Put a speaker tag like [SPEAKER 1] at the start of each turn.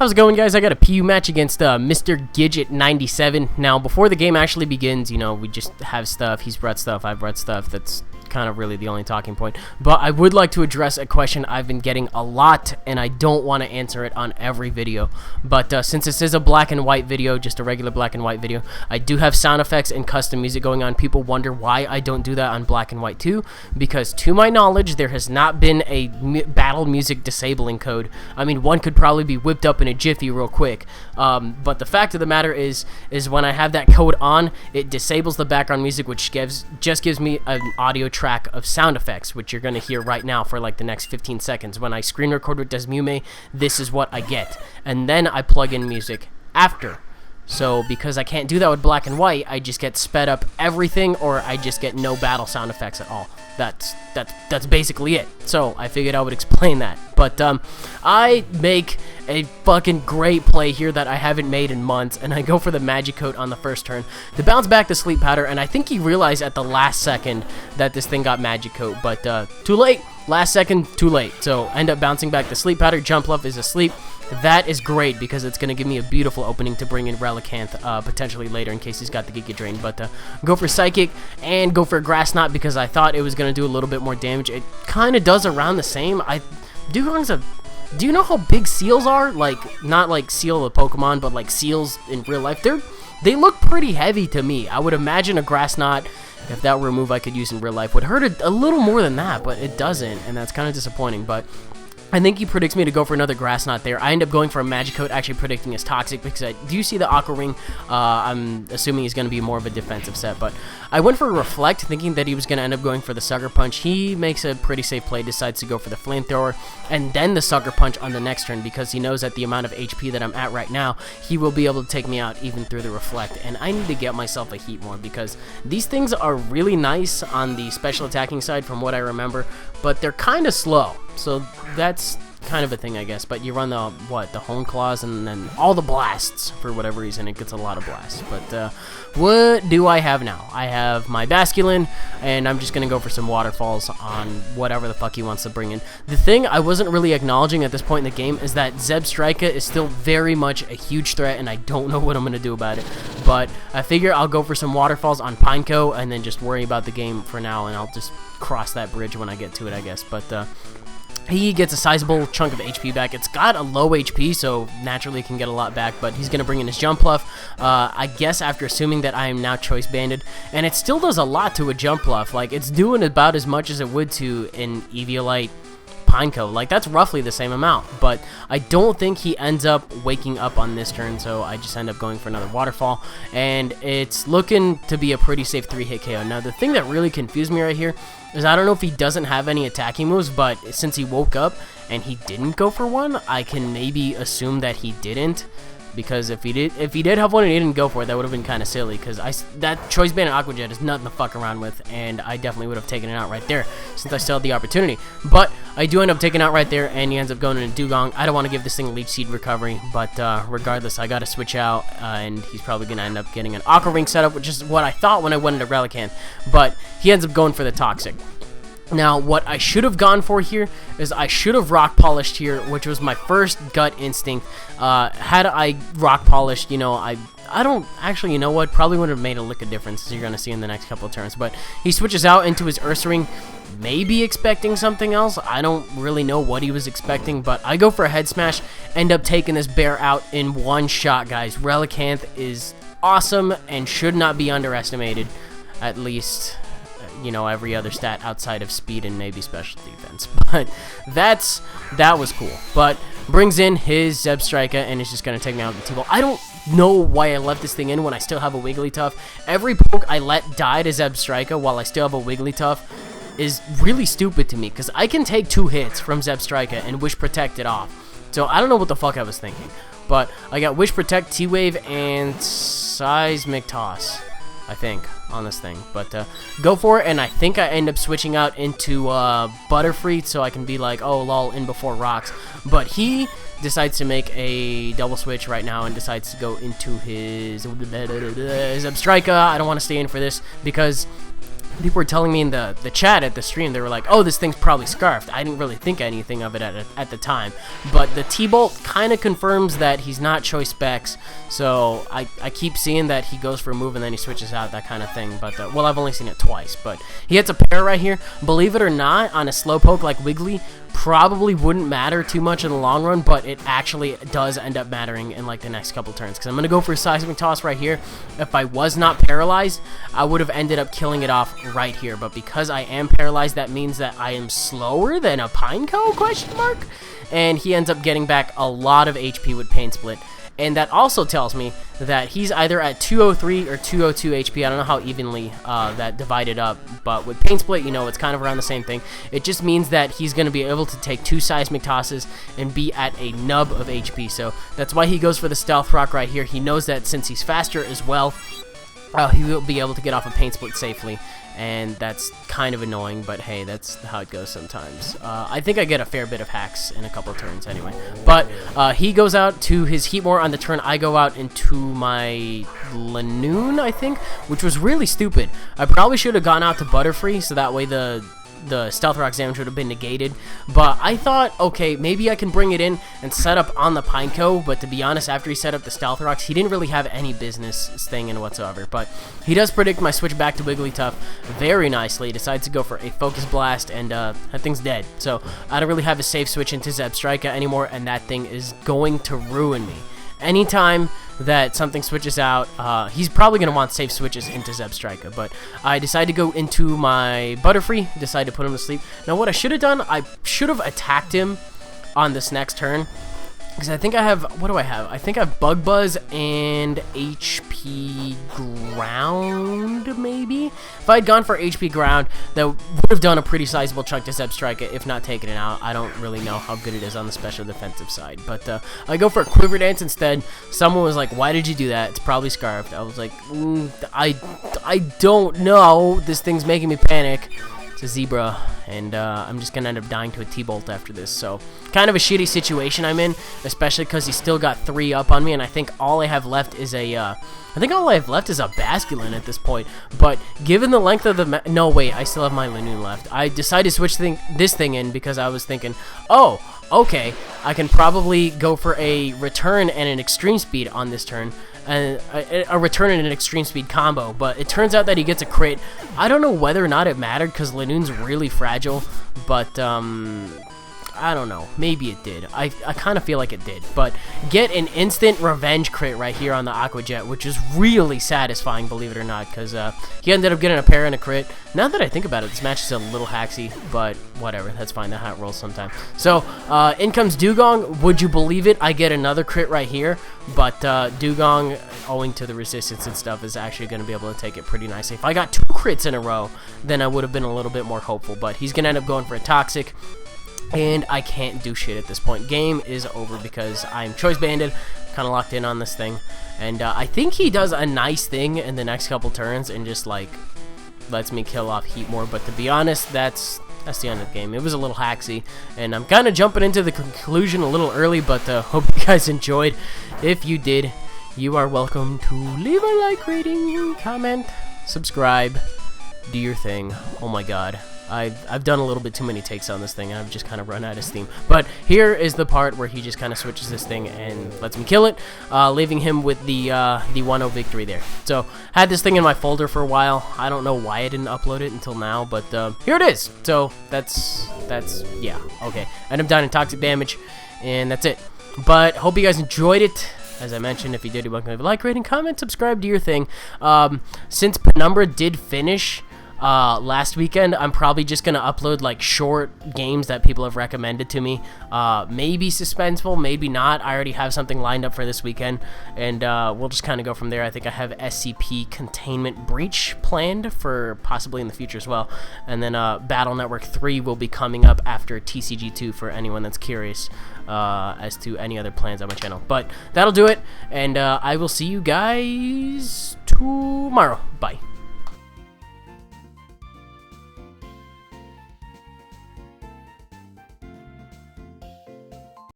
[SPEAKER 1] How's it going, guys? I got a PU match against MrGidget97. Now, before the game actually begins, you know, we just have stuff. He's brought stuff, I've brought stuff. That's kind of really the only talking point. But I would like to address a question I've been getting a lot, and I don't want to answer it on every video. But since this is a black and white video, just a regular black and white video, I do have sound effects and custom music going on. People wonder why I don't do that on black and white too, because to my knowledge, there has not been a battle music disabling code. I mean, one could probably be whipped up in a jiffy real quick. But the fact of the matter is when I have that code on, it disables the background music, which just gives me an audio track of sound effects, which you're going to hear right now for like the next 15 seconds. When I screen record with Desmume, this is what I get. And then I plug in music after. So because I can't do that with black and white, I just get sped up everything, or I just get no battle sound effects at all. That's basically it. So I figured I would explain that. But I make a fucking great play here that I haven't made in months, and I go for the magic coat on the first turn to bounce back the sleep powder, and I think he realized at the last second that this thing got magic coat, but too late. Last second, too late. So end up bouncing back the sleep powder. Jump Love is asleep. That is great because it's going to give me a beautiful opening to bring in Relicanth potentially later in case he's got the Giga Drain. But go for Psychic and go for a Grass Knot because I thought it was going to do a little bit more damage. It kind of does around the same. Do you know how big seals are? Like, not like Seal the Pokemon, but like seals in real life. They look pretty heavy to me. I would imagine a Grass Knot, if that were a move I could use in real life, would hurt a little more than that, but it doesn't, and that's kind of disappointing. But I think he predicts me to go for another Grass Knot there. I end up going for a Magic Coat, actually predicting his Toxic, because I do see the Aqua Ring. I'm assuming he's going to be more of a defensive set, but I went for a Reflect, thinking that he was going to end up going for the Sucker Punch. He makes a pretty safe play, decides to go for the Flamethrower, and then the Sucker Punch on the next turn, because he knows that the amount of HP that I'm at right now, he will be able to take me out even through the Reflect, and I need to get myself a Heat more, because these things are really nice on the special attacking side from what I remember, but they're kind of slow. So that's kind of a thing, I guess. But you run the Hone Claws and then all the blasts. For whatever reason, it gets a lot of blasts. But what do I have now? I have my Basculin, and I'm just going to go for some Waterfalls on whatever the fuck he wants to bring in. The thing I wasn't really acknowledging at this point in the game is that Zebstrika is still very much a huge threat, and I don't know what I'm going to do about it. But I figure I'll go for some Waterfalls on Pineco and then just worry about the game for now, and I'll just cross that bridge when I get to it, I guess. But he gets a sizable chunk of HP back. It's got a low HP, so naturally it can get a lot back, but he's going to bring in his Jump Bluff, I guess after assuming that I am now Choice Banded, and it still does a lot to a Jump Bluff. Like, it's doing about as much as it would to an Eviolite Pineco. Like, that's roughly the same amount, but I don't think he ends up waking up on this turn, so I just end up going for another Waterfall, and it's looking to be a pretty safe 3-hit KO. Now, the thing that really confused me right here is I don't know if he doesn't have any attacking moves, but since he woke up and he didn't go for one, I can maybe assume that he didn't, because if he did have one and he didn't go for it, that would have been kind of silly, because that Choice Band Aqua Jet is nothing to fuck around with, and I definitely would have taken it out right there since I still had the opportunity. But I do end up taking it out right there, and he ends up going into Dugong. I don't want to give this thing Leech Seed recovery, but regardless, I got to switch out, and he's probably going to end up getting an Aqua Ring setup, which is what I thought when I went into Relicanth, but he ends up going for the Toxic. Now, what I should have gone for here is I should have Rock Polished here, which was my first gut instinct. Had I Rock Polished, you know, I don't actually, you know what, probably wouldn't have made a lick of difference, as you're going to see in the next couple of turns. But he switches out into his Ursaring, maybe expecting something else. I don't really know what he was expecting, but I go for a Head Smash, end up taking this bear out in one shot, guys. Relicanth is awesome and should not be underestimated, at least, you know, every other stat outside of speed and maybe special defense. But that was cool. But brings in his Zebstrika and is just going to take me out with the T-Ball. I don't know why I left this thing in when I still have a Wigglytuff. Every poke I let die to Zebstrika while I still have a Wigglytuff is really stupid to me, because I can take 2 hits from Zebstrika and Wish Protect it off. So I don't know what the fuck I was thinking. But I got Wish Protect, T-Wave, and Seismic Toss, I think, on this thing. But go for it, and I think I end up switching out into Butterfree so I can be like, oh lol, in before rocks. But he decides to make a double switch right now and decides to go into his Zebstrika. I don't want to stay in for this because people were telling me in the chat at the stream, they were like, oh, this thing's probably scarfed. I didn't really think anything of it at the time, but the T-Bolt kind of confirms that he's not choice specs, so I keep seeing that he goes for a move and then he switches out, that kind of thing, but, well, I've only seen it twice, but he hits a pair right here. Believe it or not, on a slowpoke like Wiggly, probably wouldn't matter too much in the long run, but it actually does end up mattering in like the next couple turns, because I'm going to go for a seismic toss right here. If I was not paralyzed, I would have ended up killing it off right here, but because I am paralyzed, that means that I am slower than a Pineco, question mark, and he ends up getting back a lot of HP with Pain Split. And that also tells me that he's either at 203 or 202 HP. I don't know how evenly that divided up, but with Pain Split, you know, it's kind of around the same thing. It just means that he's going to be able to take 2 seismic tosses and be at a nub of HP. So that's why he goes for the Stealth Rock right here. He knows that since he's faster as well, he will be able to get off a Pain Split safely. And that's kind of annoying, but hey, that's how it goes sometimes. I think I get a fair bit of hacks in a couple turns anyway. But he goes out to his Heatmore on the turn. I go out into my Lanoon, I think, which was really stupid. I probably should have gone out to Butterfree, so that way the Stealth Rock's damage would have been negated, but I thought, okay, maybe I can bring it in and set up on the Pineco, but to be honest, after he set up the Stealth Rocks, he didn't really have any business staying in whatsoever, but he does predict my switch back to Wigglytuff very nicely. He decides to go for a Focus Blast, and that thing's dead, so I don't really have a safe switch into Zebstrika anymore, and that thing is going to ruin me. Anytime that something switches out, he's probably going to want safe switches into Zebstrika, but I decided to go into my Butterfree, decided to put him to sleep. Now what I should have done, I should have attacked him on this next turn, because I think I have, what do I have? I think I have Bug Buzz and HP Ground, maybe? If I had gone for HP Ground, that would have done a pretty sizable chunk to Zebstrika, if not taken it out. I don't really know how good it is on the special defensive side, but I go for a Quiver Dance instead. Someone was like, why did you do that? It's probably Scarfed. I was like, I don't know. This thing's making me panic. It's a Zebra, and I'm just going to end up dying to a T-Bolt after this, so kind of a shitty situation I'm in, especially because he still got 3 up on me, and I think all I have left is a, Basculin at this point, but given the length of the no, wait, I still have my Lanoon left. I decided to switch this thing in because I was thinking, oh, okay, I can probably go for a return and an extreme speed on this turn, and a return and an extreme speed combo, but it turns out that he gets a crit. I don't know whether or not it mattered because Lanoon's really fragile, but I don't know, maybe it did. I kind of feel like it did, but get an instant revenge crit right here on the Aqua Jet, which is really satisfying, believe it or not, because he ended up getting a pair and a crit. Now that I think about it, this match is a little hacksy, but whatever, that's fine, that's how it rolls sometime. So, in comes Dugong. Would you believe it? I get another crit right here, but Dugong, owing to the resistance and stuff, is actually going to be able to take it pretty nicely. If I got 2 crits in a row, then I would have been a little bit more hopeful, but he's going to end up going for a Toxic, and I can't do shit at this point. Game is over because I'm choice banded, kind of locked in on this thing, and I think he does a nice thing in the next couple turns and just like lets me kill off Heatmore, but to be honest, that's the end of the game. It was a little hacksy, and I'm kind of jumping into the conclusion a little early, but hope you guys enjoyed. If you did, you are welcome to leave a like, rating, comment, subscribe, do your thing. Oh my god, I've done a little bit too many takes on this thing, and I've just kind of run out of steam. But here is the part where he just kind of switches this thing and lets me kill it, leaving him with the 1-0 victory there. So, had this thing in my folder for a while. I don't know why I didn't upload it until now, but here it is. So, that's yeah, okay. And I'm down in toxic damage, and that's it. But, hope you guys enjoyed it. As I mentioned, if you did, you're welcome to leave a like, rating, comment, subscribe, do your thing. Since Penumbra did finish last weekend, I'm probably just gonna upload like short games that people have recommended to me, maybe suspenseful, maybe not. I already have something lined up for this weekend, and we'll just kind of go from there. I think I have SCP Containment Breach planned for possibly in the future as well, and then Battle Network 3 will be coming up after TCG2 for anyone that's curious as to any other plans on my channel. But that'll do it, and I will see you guys tomorrow. Bye.